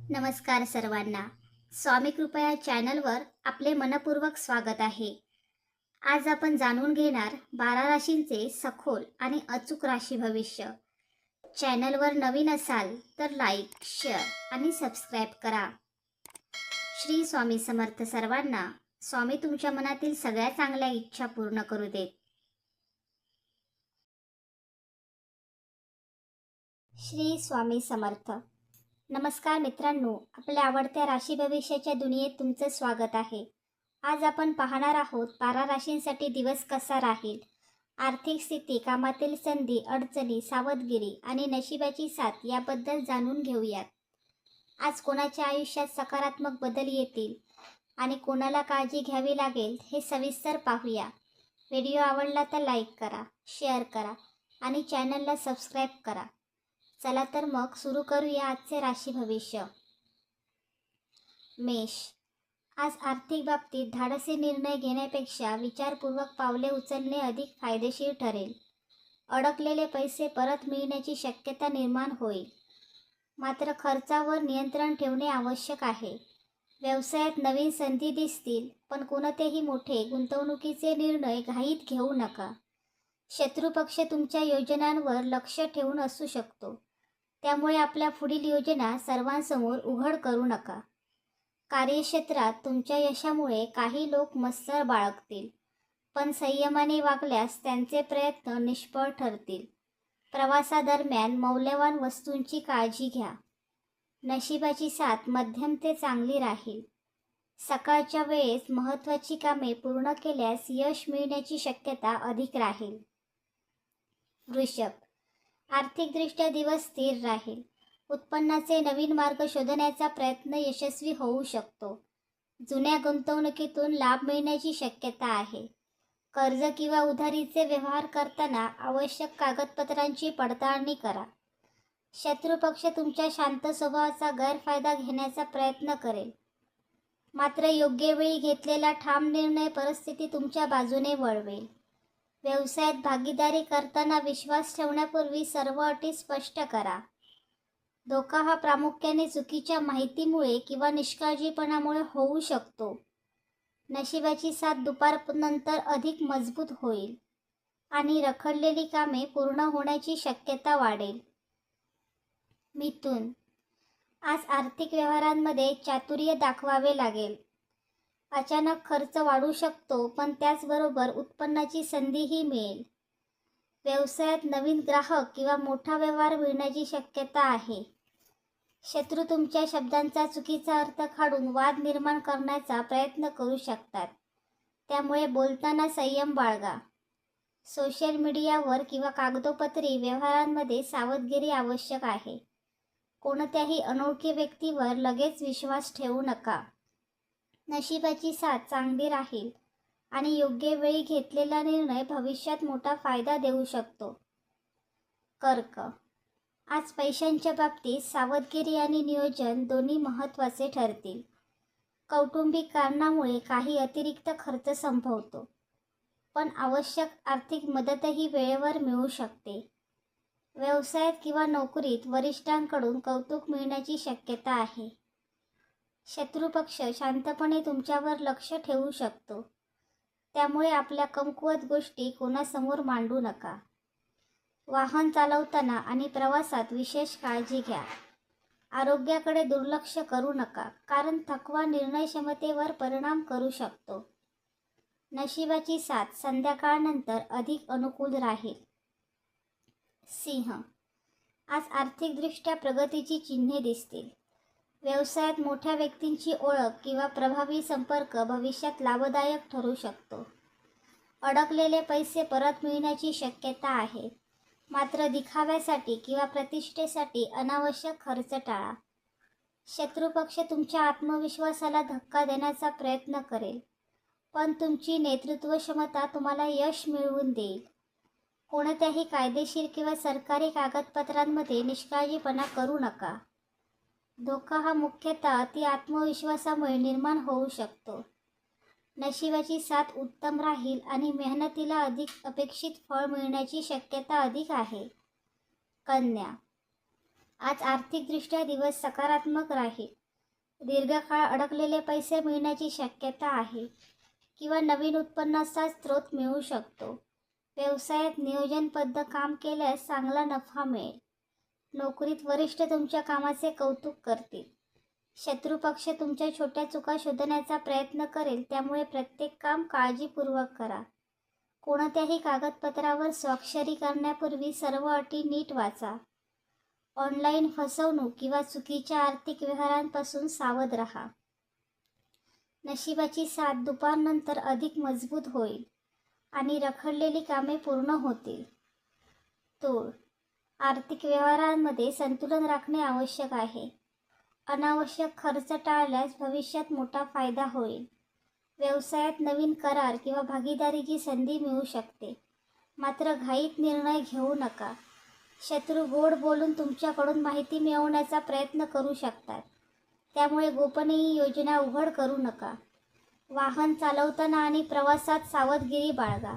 नमस्कार सर्वांना. स्वामी कृपया चॅनलवर आपले मनपूर्वक स्वागत आहे. आज आपण जाणून घेणार 12 राशींचे सखोल आणि अचूक राशी भविष्य. चॅनलवर नवीन असाल तर लाईक, शेअर आणि सबस्क्राईब करा. श्री स्वामी समर्थ सर्वांना. स्वामी तुमच्या मनातील सगळ्या चांगल्या इच्छा पूर्ण करू देत. श्री स्वामी समर्थ. नमस्कार मित्रांनो, आपल्या आवडत्या राशी भविष्याच्या दुनियेत तुमचं स्वागत आहे. आज आपण पाहणार आहोत 12 राशींसाठी दिवस कसा राहील. आर्थिक स्थिती, कामातील संधी, अडचणी, सावधगिरी आणि नशिबाची साथ याबद्दल जाणून घेऊयात. आज कोणाच्या आयुष्यात सकारात्मक बदल येतील आणि कोणाला काळजी घ्यावी लागेल हे सविस्तर पाहूया. व्हिडिओ आवडला तर लाईक करा, शेअर करा आणि चॅनलला सबस्क्राईब करा. चला तर मग सुरू करूया आजचे राशी भविष्य. मेष. आज आर्थिक बाबतीत धाडसी निर्णय घेण्यापेक्षा विचारपूर्वक पावले उचलणे अधिक फायदेशीर ठरेल. अडकलेले पैसे परत मिळण्याची शक्यता निर्माण होईल. मात्र खर्चावर नियंत्रण ठेवणे आवश्यक आहे. व्यवसायात नवीन संधी दिसतील, पण कोणतेही मोठे गुंतवणुकीचे निर्णय घाईत घेऊ नका. शत्रुपक्ष तुमच्या योजनांवर लक्ष ठेवून असू शकतो, त्यामुळे आपल्या पुढील योजना सर्वांसमोर उघड करू नका. कार्यक्षेत्रात तुमच्या यशामुळे काही लोक मत्सर बाळगतील, पण संयमाने वागल्यास त्यांचे प्रयत्न निष्फळ ठरतील. प्रवासादरम्यान मौल्यवान वस्तूंची काळजी घ्या. नशिबाची साथ मध्यम ते चांगली राहील. सकाळच्या वेळेस महत्त्वाची कामे पूर्ण केल्यास यश मिळण्याची शक्यता अधिक राहील. वृषभ. आर्थिकदृष्ट्या दिवस स्थिर राहील. उत्पन्नाचे नवीन मार्ग शोधण्याचा प्रयत्न यशस्वी होऊ शकतो. जुन्या गुंतवणुकीतून लाभ मिळण्याची शक्यता आहे. कर्ज किंवा उधारीचे व्यवहार करताना आवश्यक कागदपत्रांची पडताळणी करा. शत्रुपक्ष तुमच्या शांत स्वभावाचा गैरफायदा घेण्याचा प्रयत्न करेल, मात्र योग्य वेळी घेतलेला ठाम निर्णय परिस्थिती तुमच्या बाजूने वळवेल. व्यवसायात भागीदारी करताना विश्वास ठेवण्यापूर्वी सर्व अटी स्पष्ट करा. धोका हा प्रामुख्याने चुकीच्या माहितीमुळे किंवा निष्काळजीपणामुळे होऊ शकतो. नशिबाची साथ दुपारनंतर अधिक मजबूत होईल आणि रखडलेली कामे पूर्ण होण्याची शक्यता वाढेल. मिथुन. आज आर्थिक व्यवहारांमध्ये चातुर्य दाखवावे लागेल. अचानक खर्च वाढू शकतो, पण त्याचबरोबर उत्पन्नाची संधीही मिळेल. व्यवसायात नवीन ग्राहक किंवा मोठा व्यवहार मिळण्याची शक्यता आहे. शत्रू तुमच्या शब्दांचा चुकीचा अर्थ काढून वाद निर्माण करण्याचा प्रयत्न करू शकतात, त्यामुळे बोलताना संयम बाळगा. सोशल मीडियावर किंवा कागदोपत्री व्यवहारांमध्ये सावधगिरी आवश्यक आहे. कोणत्याही अनोळखी व्यक्तीवर लगेच विश्वास ठेवू नका. नशिबाची साथ चांगली राहील आणि योग्य वेळी घेतलेला निर्णय भविष्यात मोठा फायदा देऊ शकतो. कर्क. आज पैशांच्या बाबतीत सावधगिरी आणि नियोजन दोन्ही महत्त्वाचे ठरतील. कौटुंबिक कारणामुळे काही अतिरिक्त खर्च संभवतो, पण आवश्यक आर्थिक मदतही वेळेवर मिळू शकते. व्यवसायात किंवा नोकरीत वरिष्ठांकडून कौतुक मिळण्याची शक्यता आहे. शत्रुपक्ष शांतपणे तुमच्यावर लक्ष ठेवू शकतो, त्यामुळे आपल्या कमकुवत गोष्टी कोणासमोर मांडू नका. वाहन चालवताना आणि प्रवासात विशेष काळजी घ्या. आरोग्याकडे दुर्लक्ष करू नका, कारण थकवा निर्णय क्षमतेवर परिणाम करू शकतो. नशिबाची साथ संध्याकाळनंतर अधिक अनुकूल राहील. सिंह. आज आर्थिकदृष्ट्या प्रगतीची चिन्हे दिसतील. व्यवसायात मोठ्या व्यक्तींची ओळख किंवा प्रभावी संपर्क भविष्यात लाभदायक ठरू शकतो. अडकलेले पैसे परत मिळण्याची शक्यता आहे, मात्र दिखाव्यासाठी किंवा प्रतिष्ठेसाठी अनावश्यक खर्च टाळा. शत्रुपक्ष तुमच्या आत्मविश्वासाला धक्का देण्याचा प्रयत्न करेल, पण तुमची नेतृत्व क्षमता तुम्हाला यश मिळवून देईल. कोणत्याही कायदेशीर किंवा सरकारी कागदपत्रांमध्ये निष्काळजीपणा करू नका. धोका हा मुख्यतः अति आत्मविश्वासामुळे निर्माण होऊ शकतो. नशिबाची साथ उत्तम राहील आणि मेहनतीला अधिक अपेक्षित फळ मिळण्याची शक्यता अधिक आहे. कन्या. आज आर्थिकदृष्ट्या दिवस सकारात्मक राहील. दीर्घकाळ अडकलेले पैसे मिळण्याची शक्यता आहे किंवा नवीन उत्पन्नाचा स्रोत मिळू शकतो. व्यवसायात नियोजनबद्ध काम केल्यास चांगला नफा मिळेल. नोकरीत वरिष्ठ तुमच्या कामाचे कौतुक करतील. शत्रुपक्ष तुमच्या छोट्या चुका शोधण्याचा प्रयत्न करेल, त्यामुळे प्रत्येक काम काळजीपूर्वक करा. कोणत्याही कागदपत्रावर स्वाक्षरी करण्यापूर्वी सर्व अटी नीट वाचा. ऑनलाईन फसवणूक किंवा चुकीच्या आर्थिक व्यवहारांपासून सावध राहा. नशिबाची साथ दुपारनंतर अधिक मजबूत होईल आणि रखडलेली कामे पूर्ण होतील. तोड. आर्थिक व्यवहारांमध्ये संतुलन राखणे आवश्यक आहे. अनावश्यक खर्च टाळल्यास भविष्यात मोठा फायदा होईल. व्यवसायात नवीन करार किंवा भागीदारीची संधी मिळू शकते, मात्र घाईत निर्णय घेऊ नका. शत्रू गोड बोलून तुमच्याकडून माहिती मिळवण्याचा प्रयत्न करू शकतात, त्यामुळे गोपनीय योजना उघड करू नका. वाहन चालवताना आणि प्रवासात सावधगिरी बाळगा.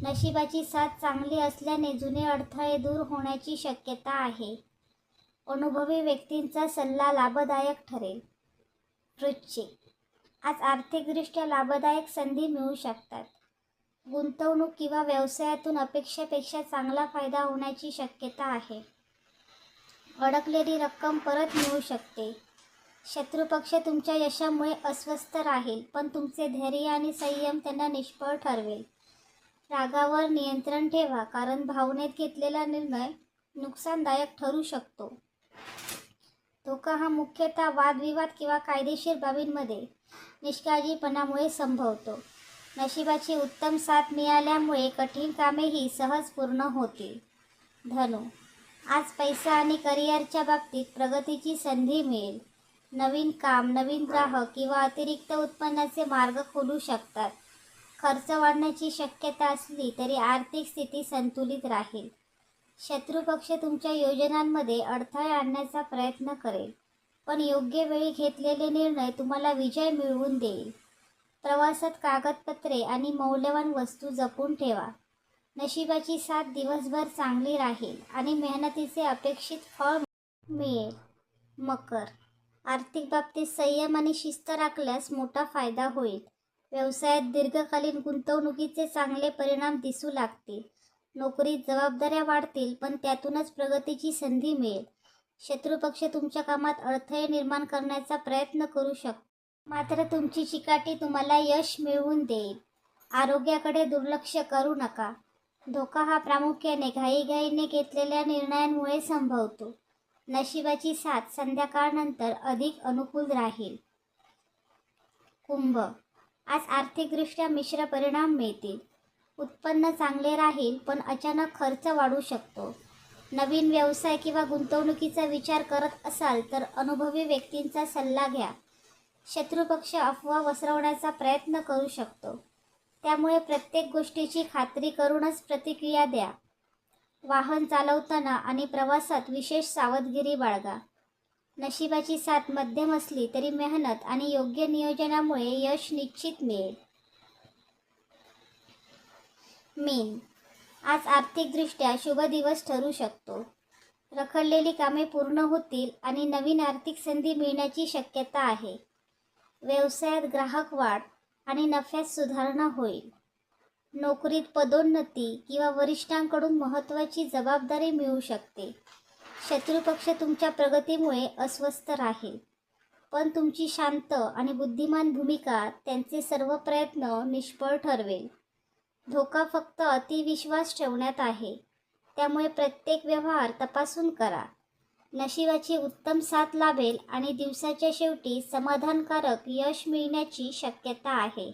नशिबाची साथ चांगली असल्याने जुने अडथळे दूर होण्याची शक्यता आहे. अनुभवी व्यक्तींचा सल्ला लाभदायक ठरेल. वृश्चिक. आज आर्थिकदृष्ट्या लाभदायक संधी मिळू शकतात. गुंतवणूक किंवा व्यवसायातून अपेक्षेपेक्षा चांगला फायदा होण्याची शक्यता आहे. अडकलेली रक्कम परत मिळू शकते. शत्रुपक्ष तुमच्या यशामुळे अस्वस्थ राहील, पण तुमचे धैर्य आणि संयम त्यांना निष्फळ ठरवेल. रागावर नियंत्रण ठेवा, कारण भावनेत घेतलेला निर्णय नुकसानदायक ठरू शकतो. धोका हा मुख्यतः वादविवाद किंवा कायदेशीर बाबींमध्ये निष्काळजीपणामुळे संभवतो. नशिबाची उत्तम साथ मिळाल्यामुळे कठीण कामेही सहज पूर्ण होतील. धनु. आज पैसा आणि करिअरच्या बाबतीत प्रगतीची संधी मिळेल. नवीन काम, नवीन ग्राहक किंवा अतिरिक्त उत्पन्नाचे मार्ग खुलू शकतात. खर्च वाढण्याची शक्यता असली तरी आर्थिक स्थिती संतुलित राहील. शत्रुपक्ष तुमच्या योजनांमध्ये अडथळे आणण्याचा प्रयत्न करेल, पण योग्य वेळी घेतलेले निर्णय तुम्हाला विजय मिळवून देईल. प्रवासात कागदपत्रे आणि मौल्यवान वस्तू जपून ठेवा. नशिबाची साथ दिवसभर चांगली राहील आणि मेहनतीचे अपेक्षित फळ मिळेल. मकर. आर्थिक बाबतीत संयम आणि शिस्त राखल्यास मोठा फायदा होईल. व्यवसायात दीर्घकालीन गुंतवणुकीचे चांगले परिणाम दिसू लागतील. नोकरीत जबाबदाऱ्या वाढतील, पण त्यातूनच प्रगतीची संधी मिळेल. शत्रुपक्ष तुमच्या कामात अडथळे निर्माण करण्याचा प्रयत्न करू शकतो, मात्र तुमची चिकाटी तुम्हाला यश मिळवून देईल. आरोग्याकडे दुर्लक्ष करू नका. धोका हा प्रामुख्याने घाईघाईने घेतलेल्या निर्णयांमुळे संभवतो. नशिबाची साथ संध्याकाळनंतर अधिक अनुकूल राहील. कुंभ. आज आर्थिकदृष्ट्या मिश्र परिणाम मिळतील. उत्पन्न चांगले राहील, पण अचानक खर्च वाढू शकतो. नवीन व्यवसाय किंवा गुंतवणुकीचा विचार करत असाल तर अनुभवी व्यक्तींचा सल्ला घ्या. शत्रुपक्ष अफवा पसरवण्याचा प्रयत्न करू शकतो, त्यामुळे प्रत्येक गोष्टीची खात्री करूनच प्रतिक्रिया द्या. वाहन चालवताना आणि प्रवासात विशेष सावधगिरी बाळगा. नशिबाची साथ मध्यम असली तरी मेहनत आणि योग्य नियोजनामुळे यश निश्चित मिळेल. मीन. आज आर्थिकदृष्ट्या शुभ दिवस ठरू शकतो. रखडलेली कामे पूर्ण होतील आणि नवीन आर्थिक संधी मिळण्याची शक्यता आहे. व्यवसायात ग्राहक वाढ आणि नफ्यात सुधारणा होईल. नोकरीत पदोन्नती किंवा वरिष्ठांकडून महत्त्वाची जबाबदारी मिळू शकते. शत्रुपक्ष तुमच्या प्रगतीमुळे अस्वस्थ राहील, पण तुमची शांत आणि बुद्धिमान भूमिका त्यांचे सर्व प्रयत्न निष्फळ ठरवेल. धोका फक्त अतिविश्वास ठेवण्यात आहे, त्यामुळे प्रत्येक व्यवहार तपासून करा. नशिबाची उत्तम साथ लाभेल आणि दिवसाच्या शेवटी समाधानकारक यश मिळण्याची शक्यता आहे.